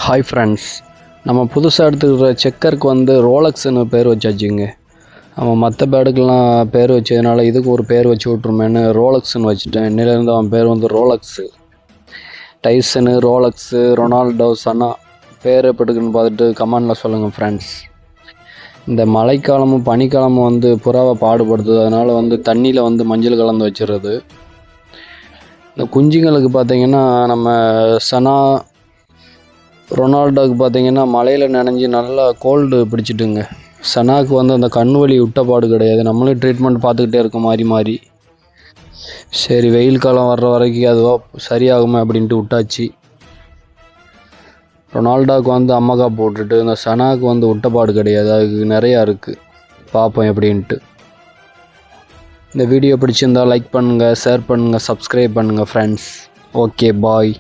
Hi friends, நம்ம புதுசாக எடுத்துக்கிற செக்கருக்கு வந்து ரோலக்ஸ்னு பேர் வச்சாச்சுங்க. அவன் மற்ற பேடுக்கெலாம் பேர் வச்சதுனால இதுக்கு ஒரு பேர் வச்சு விட்ருமேன்னு ரோலக்ஸ்னு வச்சுட்டேன். இன்னிலேருந்து அவன் பேர் வந்து ரோலக்ஸு. டைசனு, ரோலக்ஸு, ரொனால்டோ, சனா பேர் எப்படி இருக்குன்னு பார்த்துட்டு கமெண்டில் சொல்லுங்கள் ஃப்ரெண்ட்ஸ். இந்த மழைக்காலமும் பனிக்காலமும் வந்து புறாவை பாடுபடுத்துது. அதனால் வந்து தண்ணியில் வந்து மஞ்சள் கலந்து வச்சிடுறது. இந்த குஞ்சுங்களுக்கு பார்த்திங்கன்னா நம்ம சனா, ரொனால்டோவுக்கு பார்த்திங்கன்னா மழையில் நனைஞ்சி நல்லா கோல்டு பிடிச்சிட்டுங்க. சனாவுக்கு வந்து அந்த கண் வலி விட்டப்பாடு கிடையாது. நம்மளும் ட்ரீட்மெண்ட் பார்த்துக்கிட்டே இருக்கோம் மாறி. சரி, வெயில் காலம் வர்ற வரைக்கும் அதுவாக சரியாகுமே அப்படின்ட்டு விட்டாச்சு. ரொனால்டோவுக்கு வந்து அம்மக்கா போட்டுட்டு, இந்த சனாவுக்கு வந்து விட்டப்பாடு கிடையாது. அதுக்கு நிறையா இருக்குது, பார்ப்போம் எப்படின்ட்டு. இந்த வீடியோ பிடிச்சிருந்தால் லைக் பண்ணுங்கள், ஷேர் பண்ணுங்கள், சப்ஸ்கிரைப் பண்ணுங்கள் ஃப்ரெண்ட்ஸ். ஓகே, பாய்.